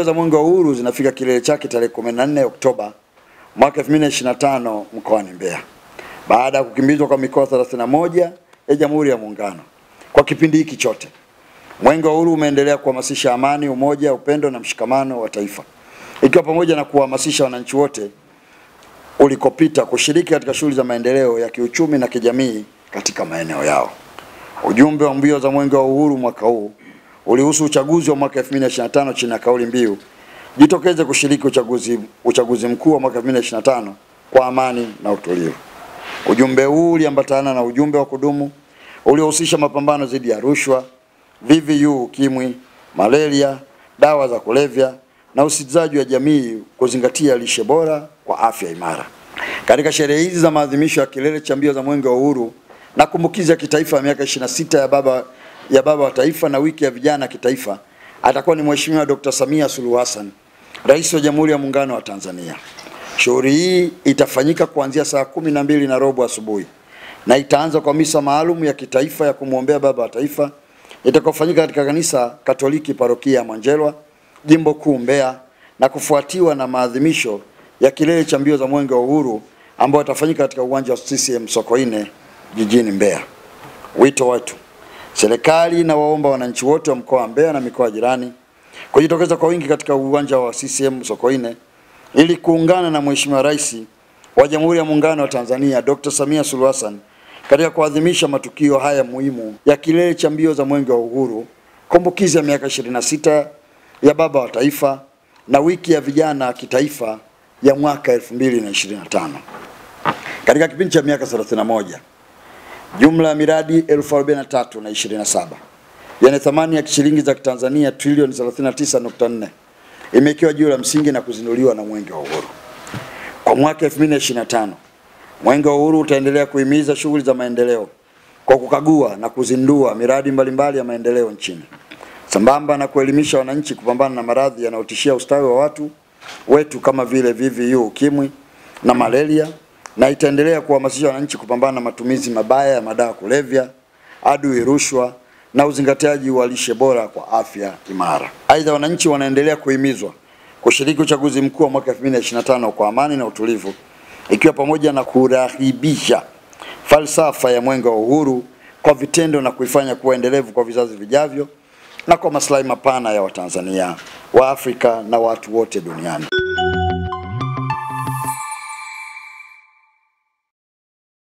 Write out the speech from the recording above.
Mbio za Mwenge wa Uhuru zinafika kilele chake tarehe 14 Oktoba mwaka 2025 mkoani Mbeya, baada ya kukimbizwa kwa mikoa 31 ya Jamhuri ya Muungano. Kwa kipindi hiki chote, Mwenge wa Uhuru umeendelea kuhamasisha amani, umoja, upendo na mshikamano wa taifa, ikiwa pamoja na kuhamasisha wananchi wote ulikopita kushiriki katika shughuli za maendeleo ya kiuchumi na kijamii katika maeneo yao. Ujumbe wa mbio za Mwenge wa Uhuru mwaka huu ulihusu uchaguzi wa mwaka 2025 chini ya kauli mbiu jitokeze kushiriki uchaguzi mkuu wa mwaka 2025 kwa amani na utulivu. Ujumbe huu uliambatana na ujumbe wa kudumu uliohusisha mapambano dhidi ya rushwa, VVU, ukimwi, malaria, dawa za kulevya na usitizaji wa jamii kuzingatia lishe bora kwa afya imara. Katika sherehe hizi za maadhimisho ya kilele cha mbio za Mwenge wa Uhuru na kumbukizi ya kitaifa ya miaka 26 ya baba wa taifa na wiki ya vijana kitaifa, atakuwa ni Mheshimiwa Dr. Samia Suluhu Hassan, Rais wa Jamhuri ya Muungano wa Tanzania. Shughuli hii itafanyika kuanzia saa 12:15 asubuhi na itaanza kwa misa maalum ya kitaifa ya kumwombea baba wa taifa itakayofanyika katika kanisa Katoliki parokia ya Mwanjelwa, Jimbo Kuu Mbeya, na kufuatiwa na maadhimisho ya kilele cha mbio za Mwenge wa Uhuru ambao utafanyika katika uwanja wa CCM Sokoine jijini Mbeya. Wito wetu: serikali na waomba wananchi wote wa mkoa wa Mbeya na mikoa jirani kujitokeza kwa wingi katika uwanja wa CCM Sokoine ili kuungana na Mheshimiwa Rais wa Jamhuri ya Muungano wa Tanzania Dr. Samia Suluhu Hassan katika kuadhimisha matukio haya muhimu ya kilele cha mbio za Mwenge wa Uhuru, kumbukizi ya miaka 26 ya baba wa taifa na wiki ya vijana kitaifa ya mwaka 2025. Katika kipindi cha miaka 31, jumla ya miradi 43,027 yenye thamani ya shilingi za Tanzania trilioni 39.4 imekiwa juu la msingi na kuzinduliwa na Mwenge wa Uhuru. Kwa mwaka 2025, Mwenge wa Uhuru utaendelea kuhimiza shughuli za maendeleo kwa kukagua na kuzindua miradi mbalimbali ya maendeleo nchini, sambamba na kuelimisha wananchi kupambana na maradhi yanayotishia ustawi wa watu wetu kama vile VVU, ukimwi na malaria, na itaendelea kuhamasisha wananchi kupambana na matumizi mabaya ya madawa kulevya, adui rushwa na uzingatiaji wa lishe bora kwa afya imara. Aidha, wananchi wanaendelea kuhimizwa kushiriki uchaguzi mkuu wa mwaka 2025 kwa amani na utulivu, ikiwa pamoja na kurahibisha falsafa ya Mwenge wa Uhuru kwa vitendo na kuifanya kuwa endelevu kwa vizazi vijavyo na kwa maslahi mapana ya Watanzania, wa Afrika na watu wote duniani.